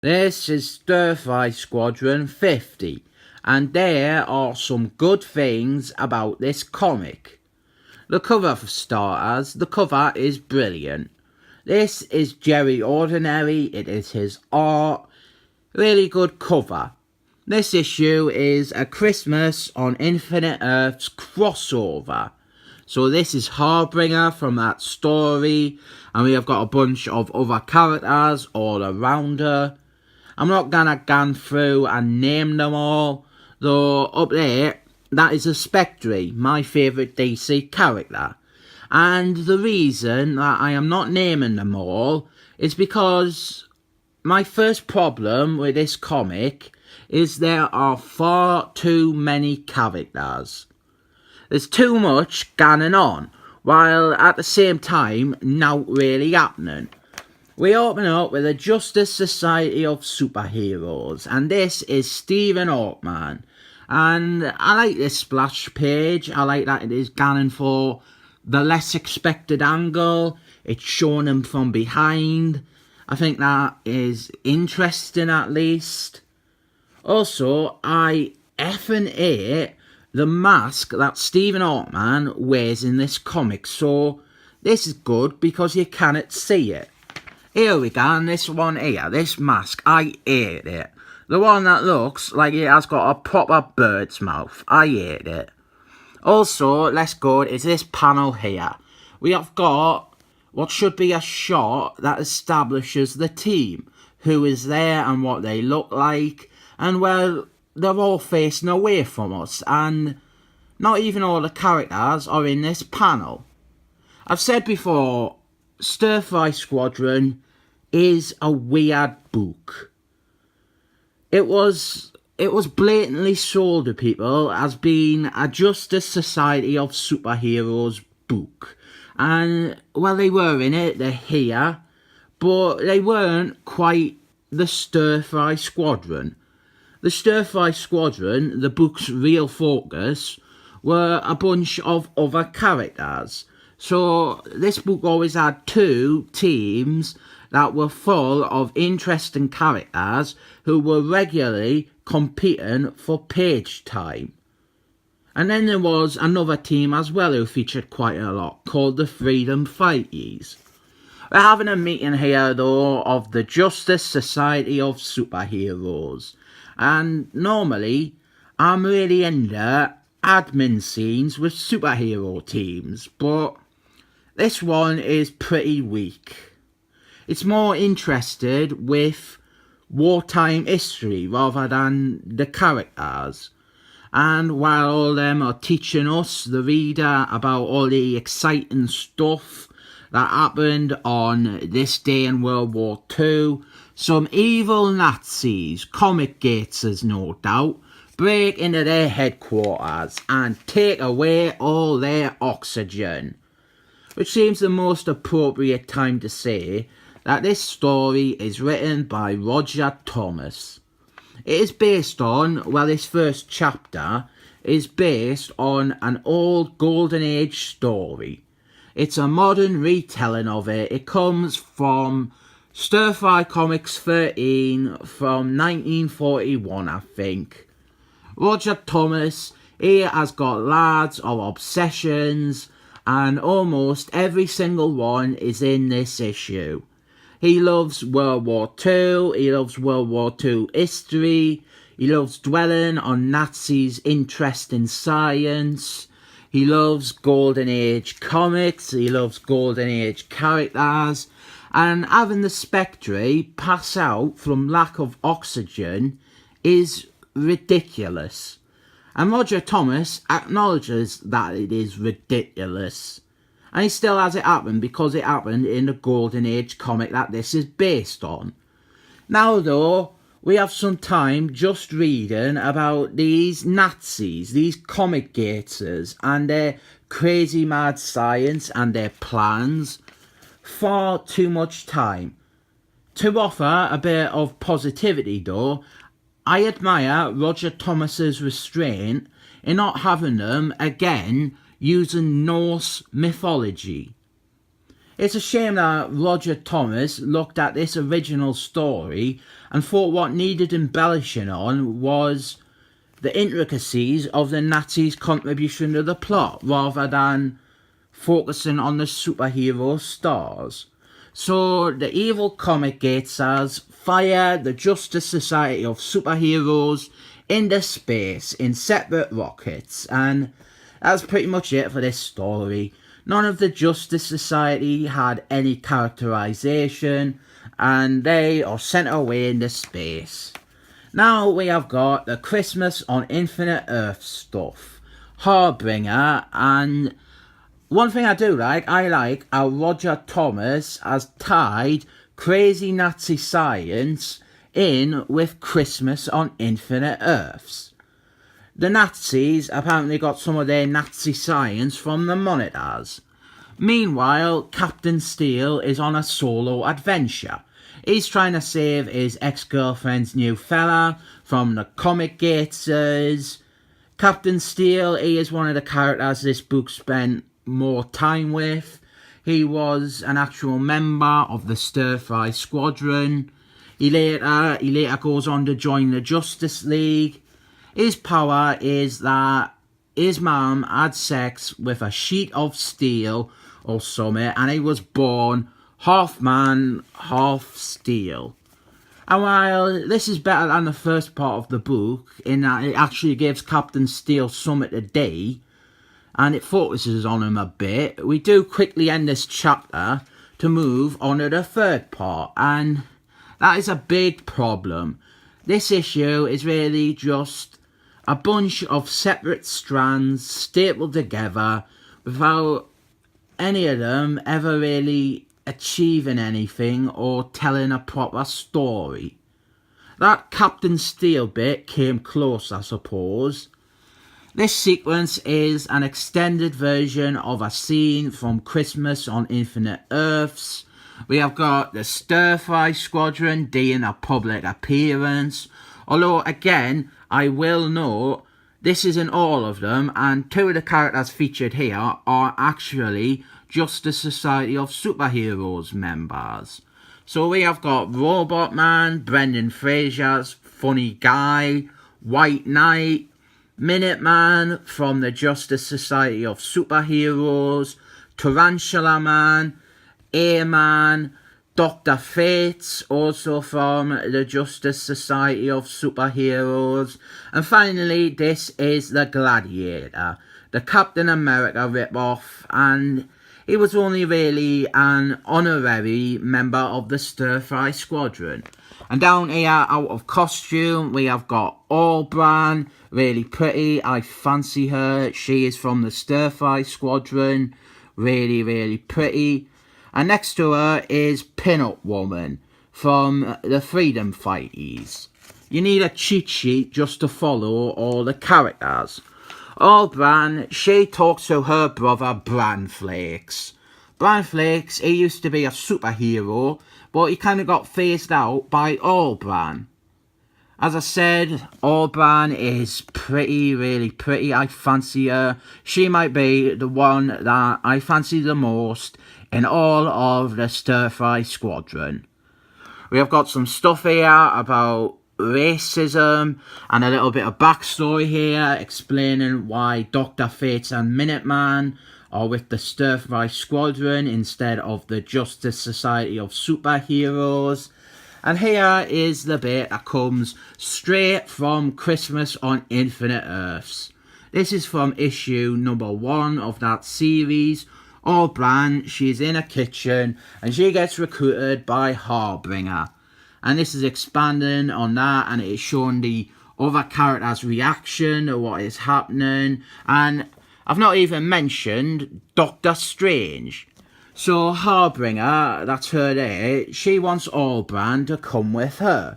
This is Stir-Fry Squadron 50, and there are some good things about this comic. The cover for starters, the cover is brilliant. This is Jerry Ordinary, it is his art, really good cover. This issue is a Christmas on Infinite Earths crossover. So this is Harbinger from that story, and we have got a bunch of other characters all around her. I'm not gonna go through and name them all, though up there, that is a Spectre, my favourite DC character. And the reason that I am not naming them all is because my first problem with this comic is there are far too many characters. There's too much going on, while at the same time, not really happening. We open up with a Justice Society of Superheroes, and this is Stephen Ortman. And I like this splash page. I like that it is going for the less expected angle. It's showing him from behind. I think that is interesting, at least. Also, I effing hate the mask that Stephen Ortman wears in this comic. So this is good because you cannot see it. Here we go, and this one here, this mask, I hate it. The one that looks like it has got a proper bird's mouth, I hate it. Also, let's go, is this panel here. We have got what should be a shot that establishes the team, who is there and what they look like. And well, they're all facing away from us, and not even all the characters are in this panel. I've said before, Stir-Fry Squadron is a weird book. It was blatantly sold to people as being a Justice Society of Superheroes book. And, well, they were in it, they're here, but they weren't quite the Stir-Fry Squadron. The Stir-Fry Squadron, the book's real focus, were a bunch of other characters. So this book always had two teams that were full of interesting characters who were regularly competing for page time. And then there was another team as well who featured quite a lot, called the Freedom Fighties. We're having a meeting here though of the Justice Society of Superheroes. And normally I'm really into admin scenes with superhero teams, but this one is pretty weak. It's more interested with wartime history rather than the characters. And while all them are teaching us, the reader, about all the exciting stuff that happened on this day in World War II, some evil Nazis, comic gators no doubt, break into their headquarters and take away all their oxygen. Which seems the most appropriate time to say that this story is written by Roger Thomas. It is based on, well, this first chapter is based on an old Golden Age story. It's a modern retelling of it. It comes from Stir-Fry Comics 13 from 1941, I think. Roger Thomas, he has got loads of obsessions, and almost every single one is in this issue. He loves World War II, he loves World War II history, he loves dwelling on Nazis' interest in science, he loves Golden Age comics, he loves Golden Age characters, and having the Spectre pass out from lack of oxygen is ridiculous. And Roger Thomas acknowledges that it is ridiculous. And he still has it happen because it happened in the Golden Age comic that this is based on. Now though, we have some time just reading about these Nazis, these comic gators, and their crazy mad science and their plans. Far too much time. To offer a bit of positivity though, I admire Roger Thomas's restraint in not having them, again, using Norse mythology. It's a shame that Roger Thomas looked at this original story and thought what needed embellishing on was the intricacies of the Nazis' contribution to the plot rather than focusing on the superhero stars. So the evil comic gates as fire the Justice Society of Superheroes into space in separate rockets, and that's pretty much it for this story. None of the Justice Society had any characterization, and they are sent away into space. Now we have got the Christmas on Infinite Earth stuff, Harbinger, and one thing I like how Roger Thomas has tied crazy Nazi science in with Christmas on Infinite Earths. The Nazis apparently got some of their Nazi science from the Monitors. Meanwhile, Captain Steel is on a solo adventure. He's trying to save his ex-girlfriend's new fella from the comic gators. Captain Steel, he is one of the characters this book spent more time with. He was an actual member of the Stir-Fry Squadron. He later goes on to join the Justice League. His power is that his mum had sex with a sheet of steel or something, and he was born half man, half steel. And while this is better than the first part of the book, in that it actually gives Captain Steel something to do, and it focuses on him a bit, we do quickly end this chapter to move on to the third part, and that is a big problem. This issue is really just a bunch of separate strands stapled together without any of them ever really achieving anything or telling a proper story. That Captain Steel bit came close, I suppose. This sequence is an extended version of a scene from Christmas on Infinite Earths. We have got the Stir-Fry Squadron doing a public appearance. Although, again, I will note, this isn't all of them, and two of the characters featured here are actually Justice Society of Superheroes members. So we have got Robot Man, Brendan Fraser's funny guy, White Knight, Minuteman from the Justice Society of Superheroes, Tarantula Man, A-Man, Dr. Fate, also from the Justice Society of Superheroes. And finally, this is the Gladiator, the Captain America ripoff, and he was only really an honorary member of the Stir-Fry Squadron. And down here, out of costume, we have got Allbran, really pretty, I fancy her. She is from the Stir-Fry Squadron, really, really pretty. And next to her is Pin-Up Woman from the Freedom Fighters. You need a cheat sheet just to follow all the characters. Allbran, she talks to her brother Bran Flakes. Bran Flakes, he used to be a superhero, but he kind of got phased out by Allbran. As I said, Allbran is pretty, really pretty. I fancy her. She might be the one that I fancy the most in all of the Stir-Fry Squadron. We have got some stuff here about racism and a little bit of backstory here explaining why Dr. Fate and Minuteman are with the Stir-Fry Squadron instead of the Justice Society of Superheroes. And here is the bit that comes straight from Christmas on Infinite Earths. This is from issue number 1 of that series. Allbran, she's in a kitchen and she gets recruited by Harbinger. And this is expanding on that, and it is showing the other characters' reaction to what is happening. And I've not even mentioned Doctor Strange. So Harbinger, that's her there, she wants Allbran to come with her.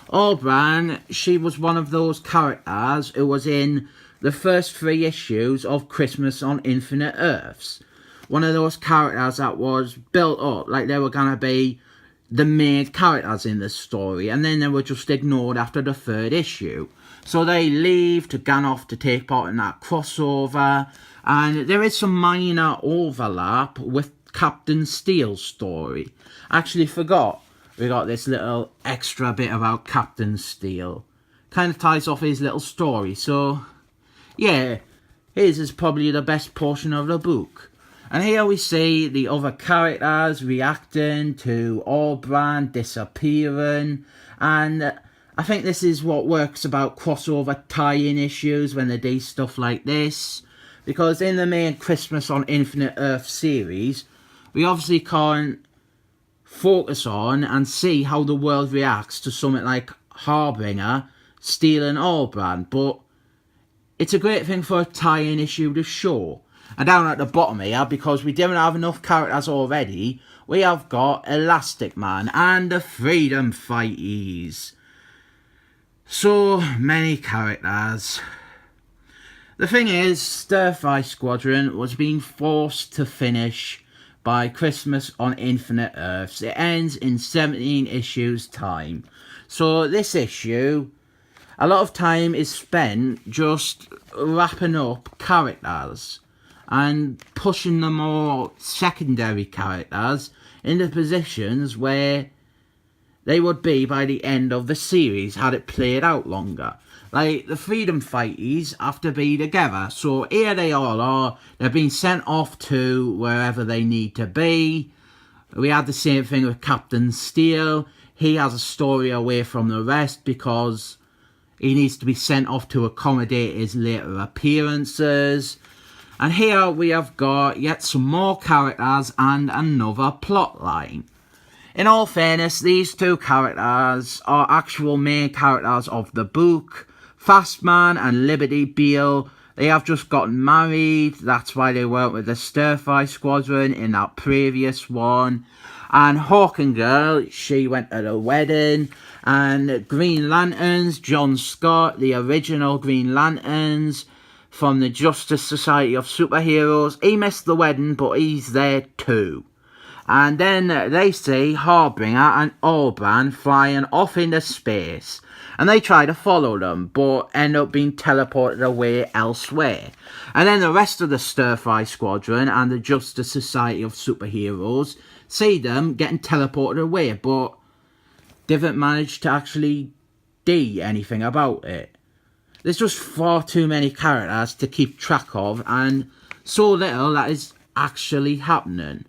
Allbran, she was one of those characters who was in the first 3 issues of Christmas on Infinite Earths. One of those characters that was built up like they were going to be the main characters in the story, and then they were just ignored after the 3rd issue. So they leave to go off to take part in that crossover, and there is some minor overlap with Captain Steel's story. I actually forgot we got this little extra bit about Captain Steel. Kind of ties off his little story, so yeah, his is probably the best portion of the book. And here we see the other characters reacting to Allbrand disappearing, and I think this is what works about crossover tie-in issues when they do stuff like this, because in the main Christmas on Infinite Earth series, we obviously can't focus on and see how the world reacts to something like Harbinger stealing Allbrand, but it's a great thing for a tie-in issue to show. And down at the bottom here, because we didn't have enough characters already, we have got Elastic Man and the Freedom Fighties. So many characters. The thing is, Stir-Fry Squadron was being forced to finish by Christmas on Infinite Earths. It ends in 17 issues time. So this issue, a lot of time is spent just wrapping up characters and pushing the more secondary characters into positions where they would be by the end of the series had it played out longer. Like, the Freedom Fighties have to be together, so here they all are. They're being sent off to wherever they need to be. We had the same thing with Captain Steel. He has a story away from the rest because he needs to be sent off to accommodate his later appearances. And here we have got yet some more characters and another plot line. In all fairness, these two characters are actual main characters of the book. Fastman and Liberty Beale, they have just gotten married. That's why they weren't with the Stir-Fry Squadron in that previous one. And Hawk and Girl, she went to the wedding. And Green Lanterns, John Scott, the original Green Lanterns from the Justice Society of Superheroes, he missed the wedding, but he's there too. And then they see Harbinger and Allbrand flying off into space. And they try to follow them, but end up being teleported away elsewhere. And then the rest of the Stir-Fry Squadron and the Justice Society of Superheroes see them getting teleported away, but didn't manage to actually do anything about it. There's just far too many characters to keep track of, and so little that is actually happening.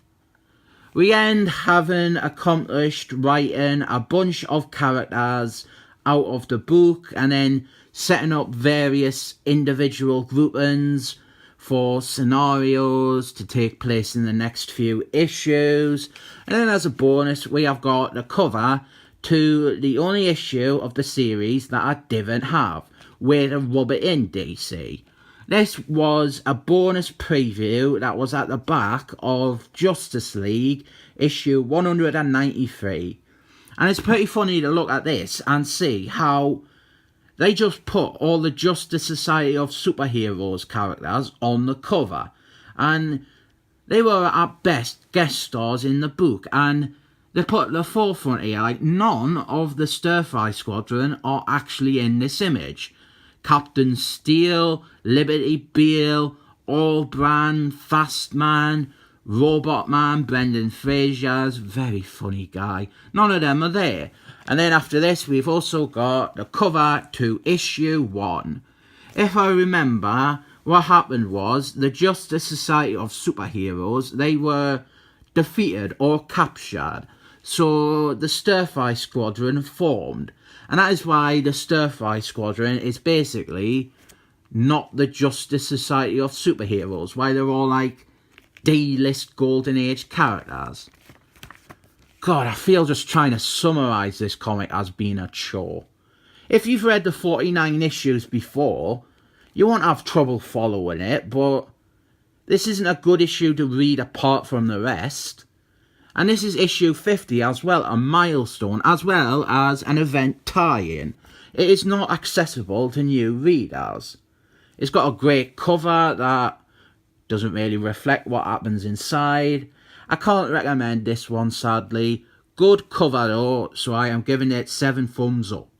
We end having accomplished writing a bunch of characters out of the book and then setting up various individual groupings for scenarios to take place in the next few issues. And then as a bonus, we have got the cover to the only issue of the series that I didn't have, Way to Rub It In, DC. This was a bonus preview that was at the back of Justice League issue 193. And it's pretty funny to look at this and see how they just put all the Justice Society of Superheroes characters on the cover. And they were at best guest stars in the book. And they put the forefront here, like none of the Stir-Fry Squadron are actually in this image. Captain Steel, Liberty Beale, Allbrand, Fastman, Robot Man, Brendan Fraser's very funny guy. None of them are there. And then after this, we've also got the cover to issue 1. If I remember, what happened was the Justice Society of Superheroes, they were defeated or captured. So the Stir-Fry Squadron formed. And that is why the Stir-Fry Squadron is basically not the Justice Society of Superheroes. Why they're all like D-list Golden Age characters. God, I feel just trying to summarise this comic as being a chore. If you've read the 49 issues before, you won't have trouble following it, but this isn't a good issue to read apart from the rest. And this is issue 50 as well, a milestone, as well as an event tie-in. It is not accessible to new readers. It's got a great cover that doesn't really reflect what happens inside. I can't recommend this one, sadly. Good cover though, so I am giving it 7 thumbs up.